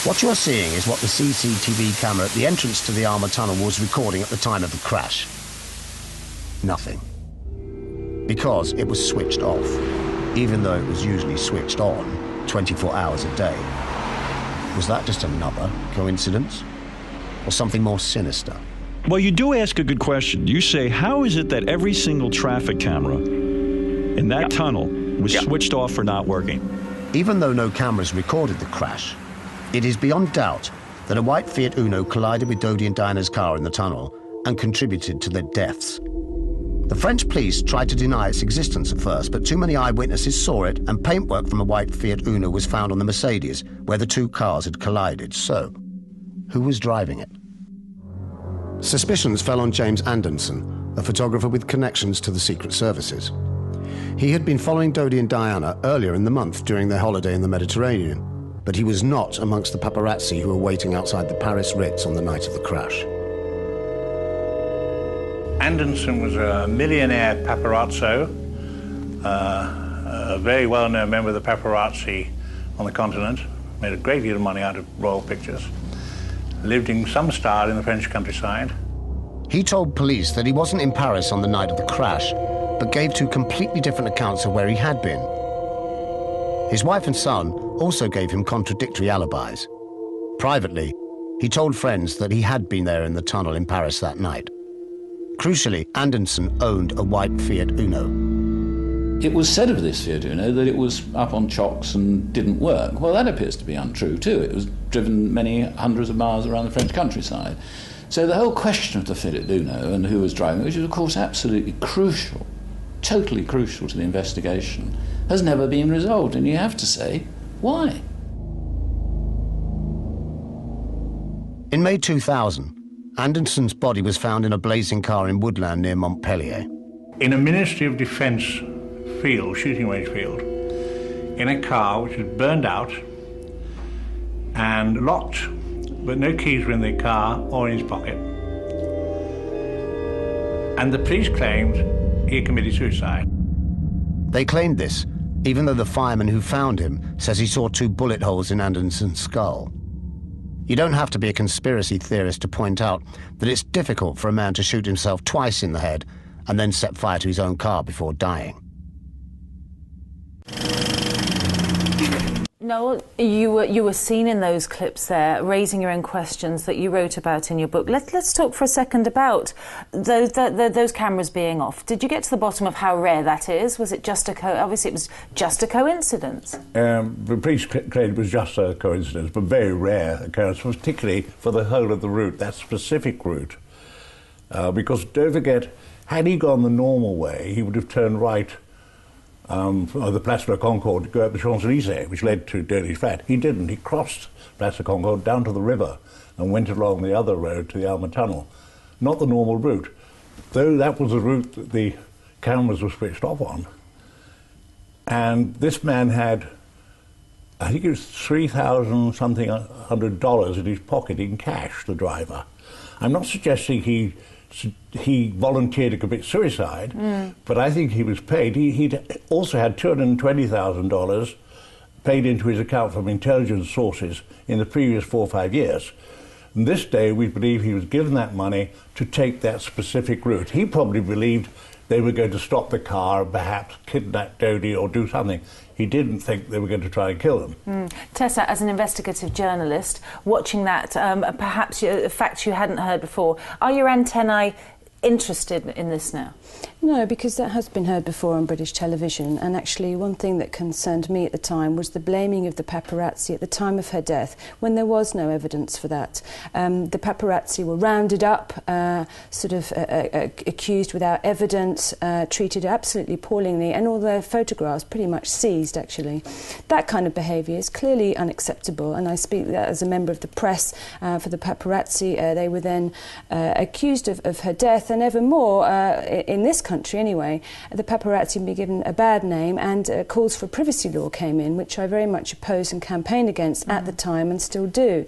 What you are seeing is what the CCTV camera at the entrance to the Armour Tunnel was recording at the time of the crash. Nothing. Because it was switched off, even though it was usually switched on 24 hours a day. Was that just another coincidence? Or something more sinister? Well, you do ask a good question. You say, how is it that every single traffic camera in that tunnel was switched off or not working? Even though no cameras recorded the crash, it is beyond doubt that a white Fiat Uno collided with Dodi and Diana's car in the tunnel and contributed to their deaths. The French police tried to deny its existence at first, but too many eyewitnesses saw it, and paintwork from a white Fiat Uno was found on the Mercedes, where the two cars had collided. So, who was driving it? Suspicions fell on James Anderson, a photographer with connections to the Secret Services. He had been following Dodi and Diana earlier in the month during their holiday in the Mediterranean, but he was not amongst the paparazzi who were waiting outside the Paris Ritz on the night of the crash. Anderson was a millionaire paparazzo, a very well-known member of the paparazzi on the continent, made a great deal of money out of royal pictures, lived in some style in the French countryside. He told police that he wasn't in Paris on the night of the crash, but gave two completely different accounts of where he had been. His wife and son also gave him contradictory alibis. Privately, he told friends that he had been there in the tunnel in Paris that night. Crucially, Anderson owned a white Fiat Uno. It was said of this Fiat Uno that it was up on chocks and didn't work. Well, that appears to be untrue too. It was driven many hundreds of miles around the French countryside. So the whole question of the Fiat Uno and who was driving it, which is of course absolutely crucial, totally crucial to the investigation, has never been resolved. And you have to say, why? In May 2000, Anderson's body was found in a blazing car in woodland near Montpellier. In a Ministry of Defence field, shooting range field, in a car which was burned out and locked, but no keys were in the car or in his pocket. And the police claimed he had committed suicide. They claimed this, even though the fireman who found him says he saw 2 bullet holes in Anderson's skull. You don't have to be a conspiracy theorist to point out that it's difficult for a man to shoot himself twice in the head and then set fire to his own car before dying. Noel, you were seen in those clips there, raising your own questions that you wrote about in your book. Let's talk for a second about those cameras being off. Did you get to the bottom of how rare that is? Was it just obviously it was just a coincidence? The police claimed it was just a coincidence, but very rare occurrence, particularly for the whole of the route, that specific route. Because don't forget, had he gone the normal way, he would have turned right the Place de la Concorde to go up the Champs-Élysées, which led to Dodi's flat. He didn't. He crossed Place de la Concorde down to the river and went along the other road to the Armour Tunnel. Not the normal route, though that was the route that the cameras were switched off on. And this man had, I think it was $3,000-something in his pocket in cash, the driver. I'm not suggesting he volunteered to commit suicide, but I think he was paid. He'd also had $220,000 paid into his account from intelligence sources in the previous 4 or 5 years. And this day, we believe he was given that money to take that specific route. He probably believed they were going to stop the car, perhaps kidnap Dodi or do something. He didn't think they were going to try and kill him. Tessa, as an investigative journalist, watching that, perhaps a fact you hadn't heard before, are your antennae interested in this now? No, because that has been heard before on British television, and actually one thing that concerned me at the time was the blaming of the paparazzi at the time of her death, when there was no evidence for that. The paparazzi were rounded up, accused without evidence, treated absolutely appallingly, and all their photographs pretty much seized, actually. That kind of behaviour is clearly unacceptable, and I speak as a member of the press for the paparazzi. They were then accused of her death, and ever more, in this country anyway, the paparazzi have been given a bad name, and calls for privacy law came in, which I very much opposed and campaigned against at the time and still do.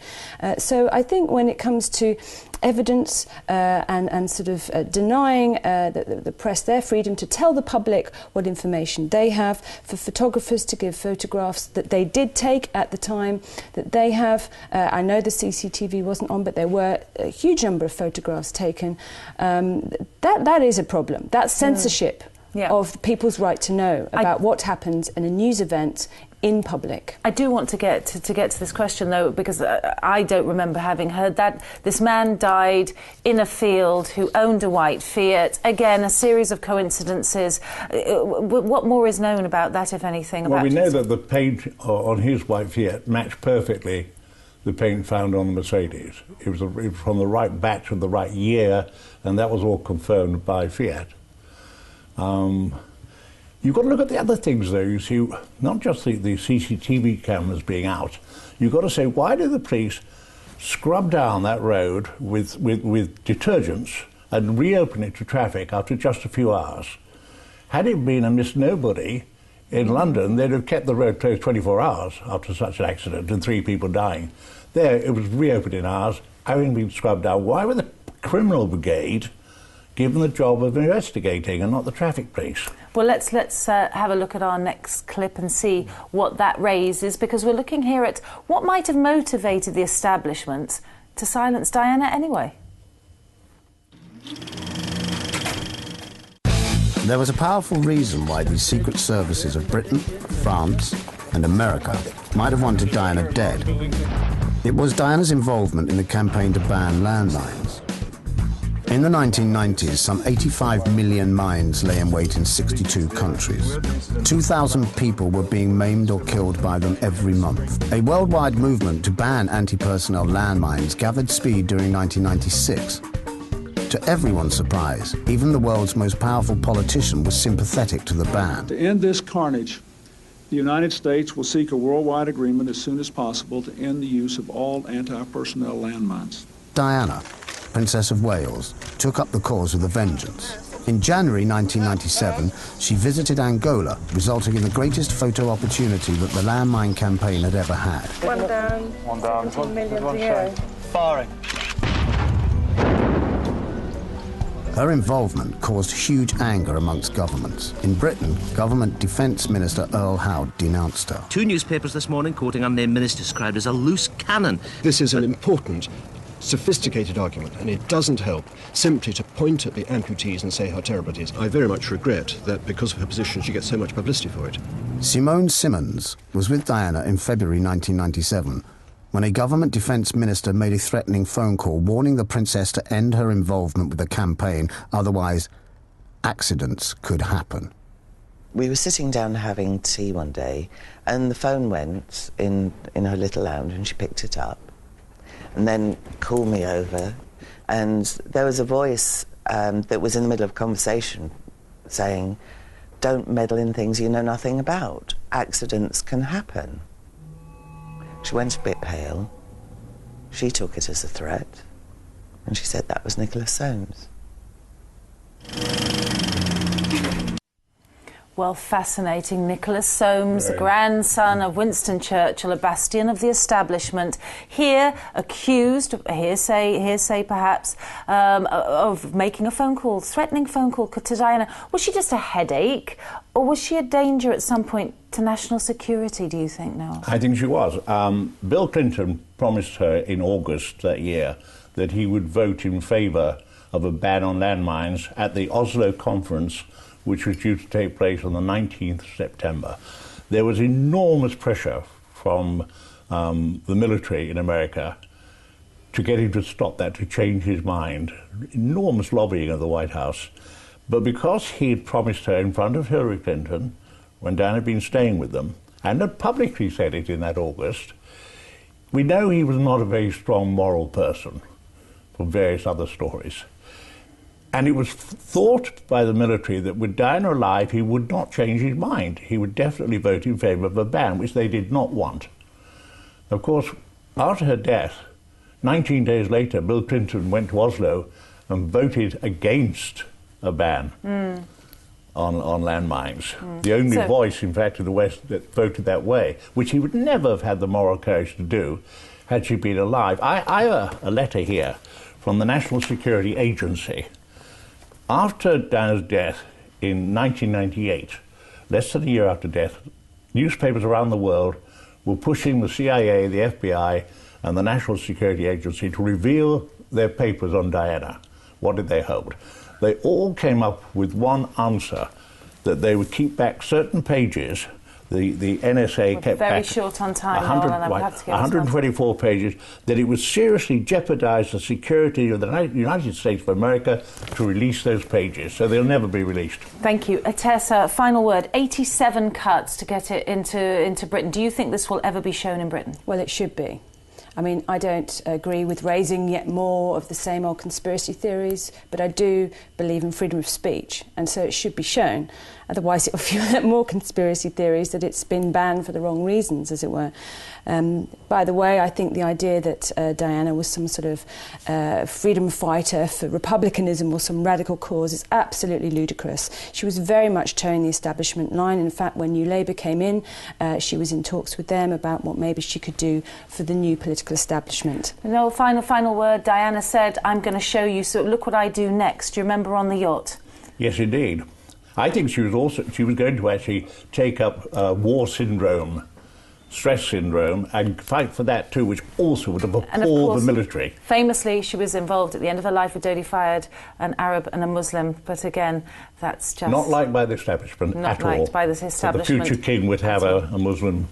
So I think when it comes to evidence and sort of denying the press their freedom to tell the public what information they have, for photographers to give photographs that they did take at the time that they have. I know the CCTV wasn't on, but there were a huge number of photographs taken. That is a problem. That's censorship of people's right to know about what happens in a news event in public. I do want to get to this question, though, because I don't remember having heard that. This man died in a field who owned a white Fiat. Again, a series of coincidences. What more is known about that, if anything? Well, we know that the paint on his white Fiat matched perfectly the paint found on the Mercedes. It was from the right batch of the right year, and that was all confirmed by Fiat. You've got to look at the other things, though. You see, not just the CCTV cameras being out. You've got to say, why did the police scrub down that road with detergents and reopen it to traffic after just a few hours? Had it been a Miss Nobody in London, they'd have kept the road closed 24 hours after such an accident and 3 people dying. There, it was reopened in hours, having been scrubbed down. Why were the criminal brigade given the job of investigating and not the traffic police? Well, let's have a look at our next clip and see what that raises, because we're looking here at what might have motivated the establishment to silence Diana anyway. There was a powerful reason why the secret services of Britain, France and America might have wanted Diana dead. It was Diana's involvement in the campaign to ban landmines. In the 1990s, some 85 million mines lay in wait in 62 countries. 2,000 people were being maimed or killed by them every month. A worldwide movement to ban anti-personnel landmines gathered speed during 1996. To everyone's surprise, even the world's most powerful politician was sympathetic to the ban. To end this carnage, the United States will seek a worldwide agreement as soon as possible to end the use of all anti-personnel landmines. Diana, Princess of Wales, took up the cause with a vengeance. In January 1997, she visited Angola, resulting in the greatest photo opportunity that the landmine campaign had ever had. One down, 17 million to go. Firing. Her involvement caused huge anger amongst governments. In Britain, Government Defence Minister Earl Howe denounced her. 2 newspapers this morning quoting unnamed minister described as a loose cannon. This is an important, sophisticated argument, and it doesn't help simply to point at the amputees and say how terrible it is. I very much regret that because of her position she gets so much publicity for it. Simone Simmons was with Diana in February 1997 when a government defence minister made a threatening phone call warning the princess to end her involvement with the campaign, otherwise accidents could happen. We were sitting down having tea one day and the phone went in her little lounge and she picked it up and then called me over, and there was a voice that was in the middle of a conversation saying, "Don't meddle in things you know nothing about. Accidents can happen." She went a bit pale. She took it as a threat, and she said that was Nicholas Soames. Well, fascinating. Nicholas Soames, grandson of Winston Churchill, a bastion of the establishment, here accused, hearsay perhaps, of making a phone call, threatening phone call to Diana. Was she just a headache, or was she a danger at some point to national security, do you think, Noel? I think she was. Bill Clinton promised her in August that year that he would vote in favour of a ban on landmines at the Oslo conference, which was due to take place on the 19th of September. There was enormous pressure from the military in America to get him to stop that, to change his mind. Enormous lobbying of the White House. But because he had promised her in front of Hillary Clinton, when Dan had been staying with them, and had publicly said it in that August, we know he was not a very strong moral person, for various other stories. And it was thought by the military that with Diana alive, he would not change his mind. He would definitely vote in favour of a ban, which they did not want. Of course, after her death, 19 days later, Bill Clinton went to Oslo and voted against a ban on landmines. The only voice, in fact, in the West that voted that way, which he would never have had the moral courage to do had she been alive. I have a letter here from the National Security Agency. After Diana's death in 1998, less than a year after death, newspapers around the world were pushing the CIA, the FBI, and the National Security Agency to reveal their papers on Diana. What did they hold? They all came up with one answer, that they would keep back certain pages. The NSA kept very back short on time, Noel, and I would have to get 124 pages, that it would seriously jeopardize the security of the United States of America to release those pages, so they'll never be released. Thank you. Tessa, final word. 87 cuts to get it into Britain. Do you think this will ever be shown in Britain? Well, it should be. I mean, I don't agree with raising yet more of the same old conspiracy theories, but I do believe in freedom of speech, and so it should be shown. Otherwise, it will fuel more conspiracy theories that it's been banned for the wrong reasons, as it were. By the way, I think the idea that Diana was some sort of freedom fighter for republicanism or some radical cause is absolutely ludicrous. She was very much towing the establishment line. In fact, when New Labour came in, she was in talks with them about what maybe she could do for the new political establishment. No, final word. Diana said, I'm going to show you, so look what I do next. Do you remember on the yacht? Yes, indeed. I think she was going to actually take up war syndrome, stress syndrome, and fight for that too, which also would have appalled the military. Famously, she was involved at the end of her life with Dodi Fayed, an Arab and a Muslim, but again, that's just... Not liked by the establishment at all. Not liked by this establishment. So the future king would have a Muslim,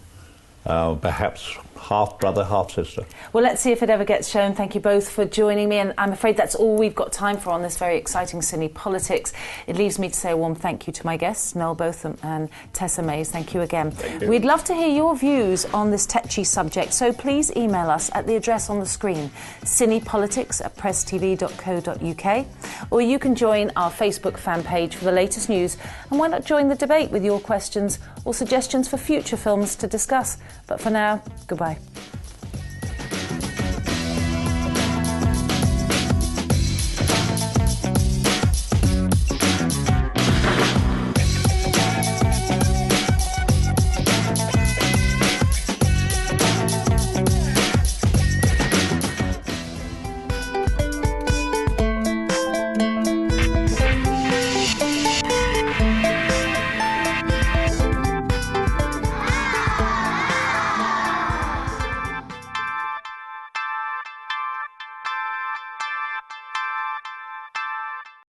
perhaps half-brother, half-sister. Well, let's see if it ever gets shown. Thank you both for joining me, and I'm afraid that's all we've got time for on this very exciting Cine Politics. It leaves me to say a warm thank you to my guests, Noel Botham and Tessa Mays. Thank you again. Thank you. We'd love to hear your views on this tetchy subject, so please email us at the address on the screen, cinepolitics@presstv.co.uk, or you can join our Facebook fan page for the latest news, and why not join the debate with your questions or suggestions for future films to discuss. But for now, goodbye.